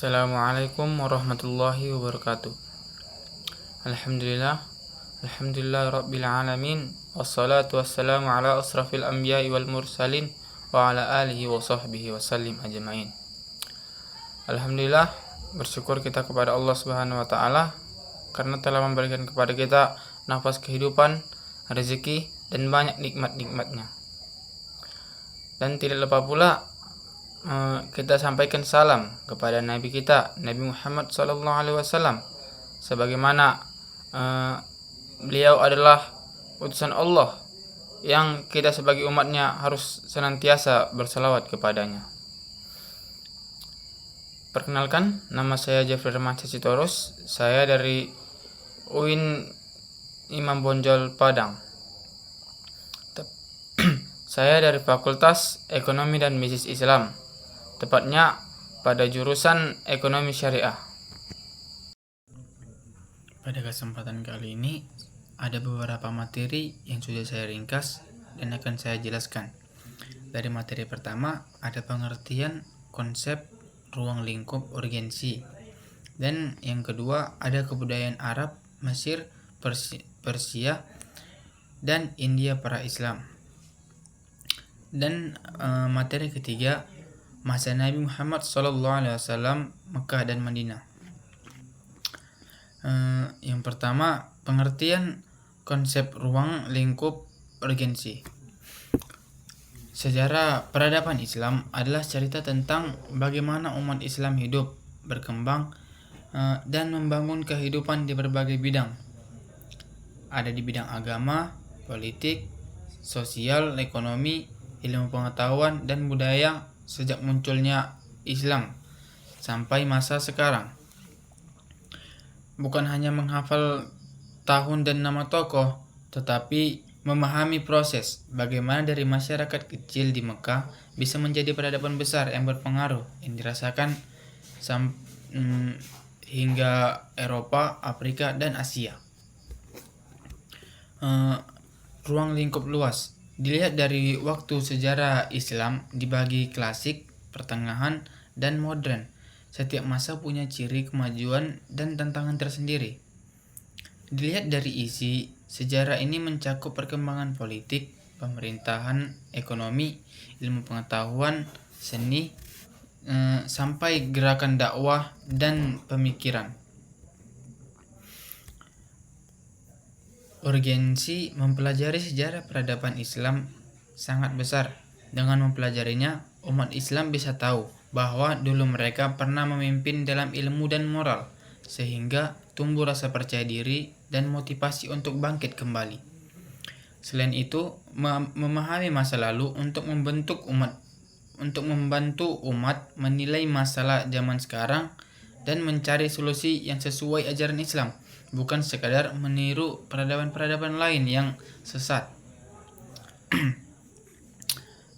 Assalamualaikum warahmatullahi wabarakatuh. Alhamdulillah rabbil alamin. Wassalatu wassalamu ala asrafil anbiya'i wal mursalin wa ala alihi wa sahbihi wa sallim ajma'in. Alhamdulillah, bersyukur kita kepada Allah Subhanahu wa taala karena telah memberikan kepada kita nafas kehidupan, rezeki dan banyak nikmat-nikmatnya. Dan tidak lupa pula kita sampaikan salam kepada Nabi kita, Nabi Muhammad SAW, sebagaimana beliau adalah utusan Allah yang kita sebagai umatnya harus senantiasa bersalawat kepadanya. Perkenalkan, nama saya Jeffrey Rahmat Sitorus. Saya dari UIN Imam Bonjol Padang. Saya dari Fakultas Ekonomi dan Bisnis Islam, tepatnya pada jurusan Ekonomi Syariah. Pada kesempatan kali ini ada beberapa materi yang sudah saya ringkas dan akan saya jelaskan. Dari materi pertama ada pengertian konsep ruang lingkup urgensi, dan yang kedua ada kebudayaan Arab, Mesir, Persia, dan India pra Islam. Dan materi ketiga masa Nabi Muhammad SAW, Mekah dan Madinah. Yang pertama, pengertian konsep ruang lingkup urgensi. Sejarah peradaban Islam adalah cerita tentang bagaimana umat Islam hidup, berkembang, dan membangun kehidupan di berbagai bidang. Ada di bidang agama, politik, sosial, ekonomi, ilmu pengetahuan, dan budaya sejak munculnya Islam sampai masa sekarang. Bukan hanya menghafal tahun dan nama tokoh, tetapi memahami proses bagaimana dari masyarakat kecil di Mekah bisa menjadi peradaban besar yang berpengaruh yang dirasakan hingga Eropa, Afrika, dan Asia. Ruang lingkup luas dilihat dari waktu sejarah Islam dibagi klasik, pertengahan, dan modern. Setiap masa punya ciri kemajuan dan tantangan tersendiri. Dilihat dari isi, sejarah ini mencakup perkembangan politik, pemerintahan, ekonomi, ilmu pengetahuan, seni, sampai gerakan dakwah dan pemikiran. Urgensi mempelajari sejarah peradaban Islam sangat besar. Dengan mempelajarinya, umat Islam bisa tahu bahwa dulu mereka pernah memimpin dalam ilmu dan moral, sehingga tumbuh rasa percaya diri dan motivasi untuk bangkit kembali. Selain itu, memahami masa lalu untuk membantu umat menilai masalah zaman sekarang dan mencari solusi yang sesuai ajaran Islam, bukan sekadar meniru peradaban-peradaban lain yang sesat.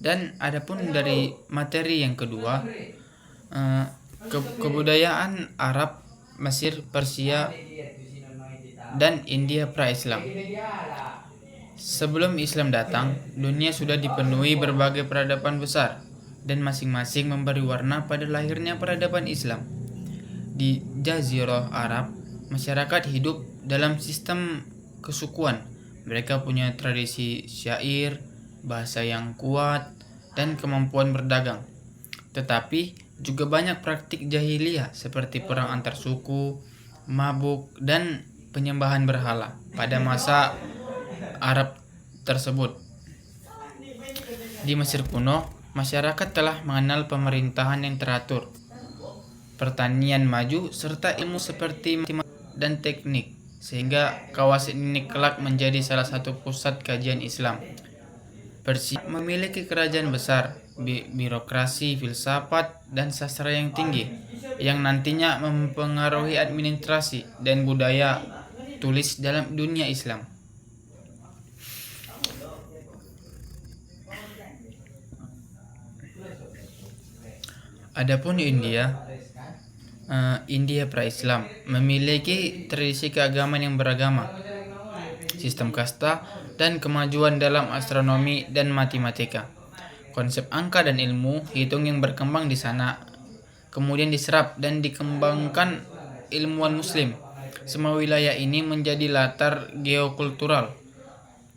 Dan adapun dari materi yang kedua, kebudayaan Arab, Mesir, Persia, dan India pra-Islam. Sebelum Islam datang, dunia sudah dipenuhi berbagai peradaban besar, dan masing-masing memberi warna pada lahirnya peradaban Islam. Di Jazirah Arab, masyarakat hidup dalam sistem kesukuan. Mereka punya tradisi syair, bahasa yang kuat, dan kemampuan berdagang. Tetapi juga banyak praktik jahiliyah seperti perang antar suku, mabuk, dan penyembahan berhala pada masa Arab tersebut. Di Mesir kuno, masyarakat telah mengenal pemerintahan yang teratur, pertanian maju, serta ilmu seperti dan teknik, sehingga kawasan ini kelak menjadi salah satu pusat kajian Islam. Persia memiliki kerajaan besar, birokrasi, filsafat, dan sastra yang tinggi, yang nantinya mempengaruhi administrasi dan budaya tulis dalam dunia Islam. Adapun India pra-Islam memiliki tradisi keagamaan yang beragama, sistem kasta, dan kemajuan dalam astronomi dan matematika. Konsep angka dan ilmu hitung yang berkembang di sana kemudian diserap dan dikembangkan ilmuwan muslim. Semua wilayah ini menjadi latar geokultural.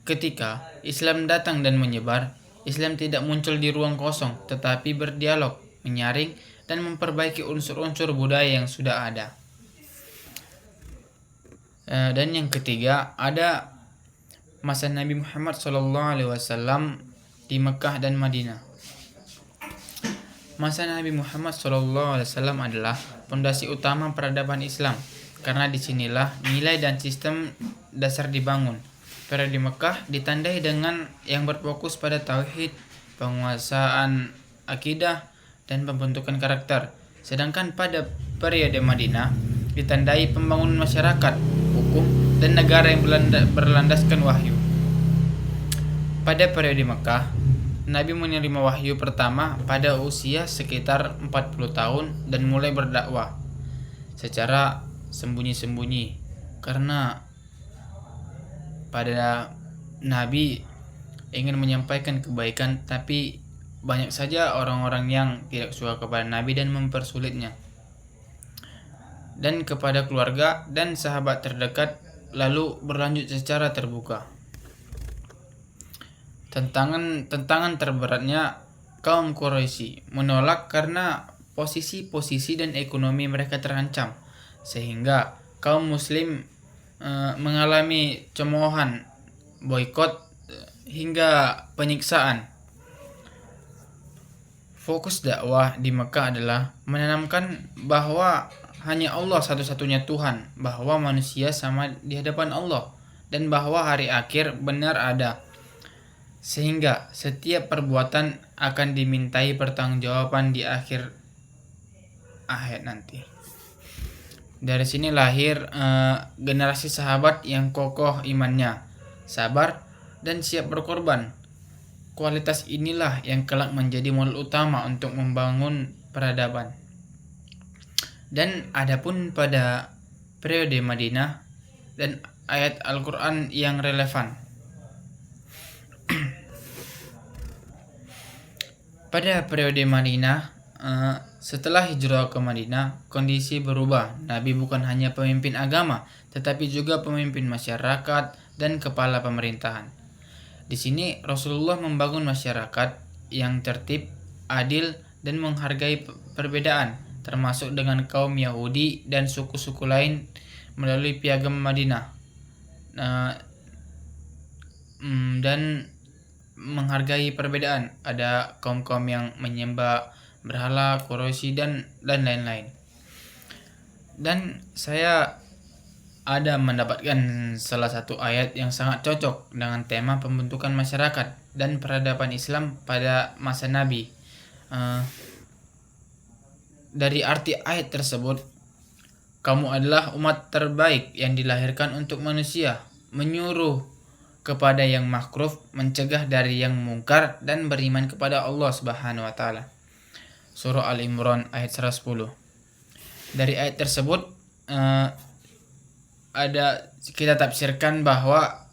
Ketika Islam datang dan menyebar, Islam tidak muncul di ruang kosong, tetapi berdialog, menyaring, dan memperbaiki unsur-unsur budaya yang sudah ada. Dan yang ketiga, ada masa Nabi Muhammad SAW di Mekah dan Madinah. Masa Nabi Muhammad SAW adalah fondasi utama peradaban Islam, karena disinilah nilai dan sistem dasar dibangun. Periode Mekah ditandai dengan yang berfokus pada tauhid, penguasaan akidah, dan pembentukan karakter. Sedangkan pada periode Madinah ditandai pembangunan masyarakat, hukum, dan negara yang berlandaskan wahyu. Pada periode Mekah, Nabi menerima wahyu pertama pada usia sekitar 40 tahun dan mulai berdakwah secara sembunyi-sembunyi, karena pada Nabi ingin menyampaikan kebaikan, tapi banyak saja orang-orang yang tidak suka kepada Nabi dan mempersulitnya. Dan kepada keluarga dan sahabat terdekat, lalu berlanjut secara terbuka. Tantangan terberatnya kaum Quraisy menolak karena posisi dan ekonomi mereka terancam, sehingga kaum muslim mengalami cemoohan, boikot, hingga penyiksaan. Fokus dakwah di Mekah adalah menanamkan bahwa hanya Allah satu-satunya Tuhan, bahwa manusia sama di hadapan Allah, dan bahwa hari akhir benar ada, sehingga setiap perbuatan akan dimintai pertanggungjawaban di akhir nanti. Dari sini lahir generasi sahabat yang kokoh imannya, sabar, dan siap berkorban. Kualitas inilah yang kelak menjadi modal utama untuk membangun peradaban. Dan adapun pada periode Madinah dan ayat Al-Quran yang relevan. Pada periode Madinah, setelah hijrah ke Madinah, kondisi berubah. Nabi bukan hanya pemimpin agama, tetapi juga pemimpin masyarakat dan kepala pemerintahan. Di sini Rasulullah membangun masyarakat yang tertib, adil, dan menghargai perbedaan, termasuk dengan kaum Yahudi dan suku-suku lain melalui piagam Madinah, dan menghargai perbedaan. Ada kaum-kaum yang menyembah berhala, Quraisy, dan lain-lain. Dan saya ada mendapatkan salah satu ayat yang sangat cocok dengan tema pembentukan masyarakat dan peradaban Islam pada masa Nabi. Dari arti ayat tersebut, kamu adalah umat terbaik yang dilahirkan untuk manusia, menyuruh kepada yang makruf, mencegah dari yang mungkar, dan beriman kepada Allah Subhanahu wa taala. Surah Al-Imran ayat 110. Dari ayat tersebut kita tafsirkan bahwa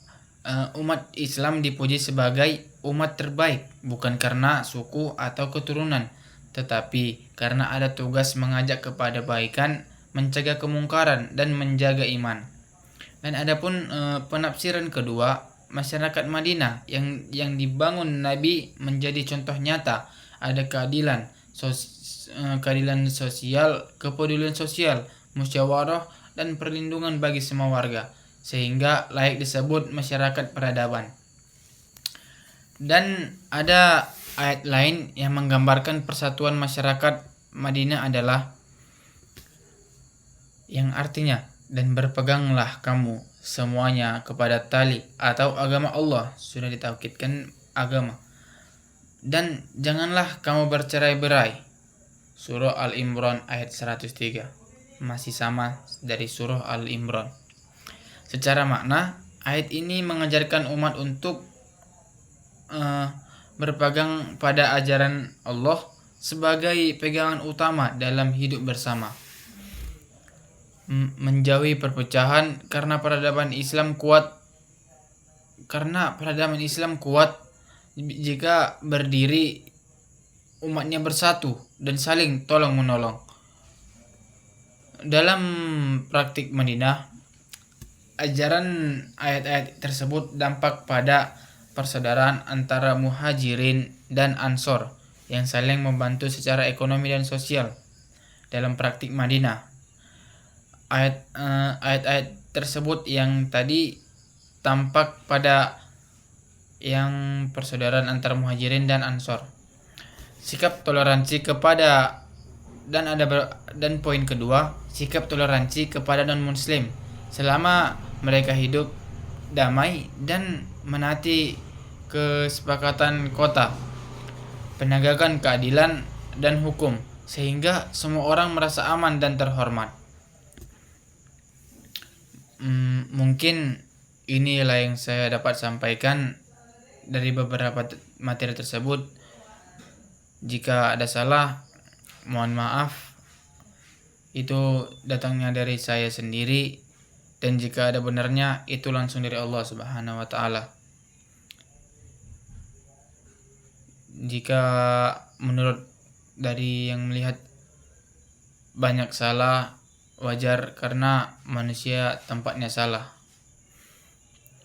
umat Islam dipuji sebagai umat terbaik bukan karena suku atau keturunan, tetapi karena ada tugas mengajak kepada kebaikan, mencegah kemungkaran, dan menjaga iman. Dan adapun penafsiran kedua, masyarakat Madinah yang dibangun Nabi menjadi contoh nyata, ada keadilan sosial, kepedulian sosial, musyawarah, dan perlindungan bagi semua warga, sehingga layak disebut masyarakat peradaban. Dan ada ayat lain yang menggambarkan persatuan masyarakat Madinah adalah yang artinya, dan berpeganglah kamu semuanya kepada tali atau agama Allah, sudah ditaukidkan agama, dan janganlah kamu bercerai-berai. Surah Al-Imran ayat 103. Masih sama dari surah Al-Imran. Secara makna, ayat ini mengajarkan umat untuk berpegang pada ajaran Allah sebagai pegangan utama dalam hidup bersama, menjauhi perpecahan karena peradaban Islam kuat jika berdiri umatnya bersatu dan saling tolong menolong. Dalam praktik Madinah, ajaran ayat-ayat tersebut dampak pada persaudaraan antara muhajirin dan ansor yang saling membantu secara ekonomi dan sosial. Dalam praktik Madinah, ayat-ayat tersebut yang tadi tampak pada yang persaudaraan antara muhajirin dan ansor. Sikap toleransi kepada dan poin kedua, sikap toleransi kepada non-muslim selama mereka hidup damai dan menaati kesepakatan kota, penegakan keadilan dan hukum sehingga semua orang merasa aman dan terhormat. Mungkin inilah yang saya dapat sampaikan dari beberapa materi tersebut. Jika ada salah, mohon maaf. Itu datangnya dari saya sendiri, dan jika ada benarnya itu langsung dari Allah Subhanahu wa taala. Jika menurut dari yang melihat banyak salah, wajar karena manusia tempatnya salah.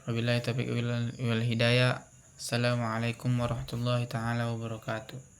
Wabillahi taufiq wal hidayah. Assalamualaikum warahmatullahi taala wabarakatuh.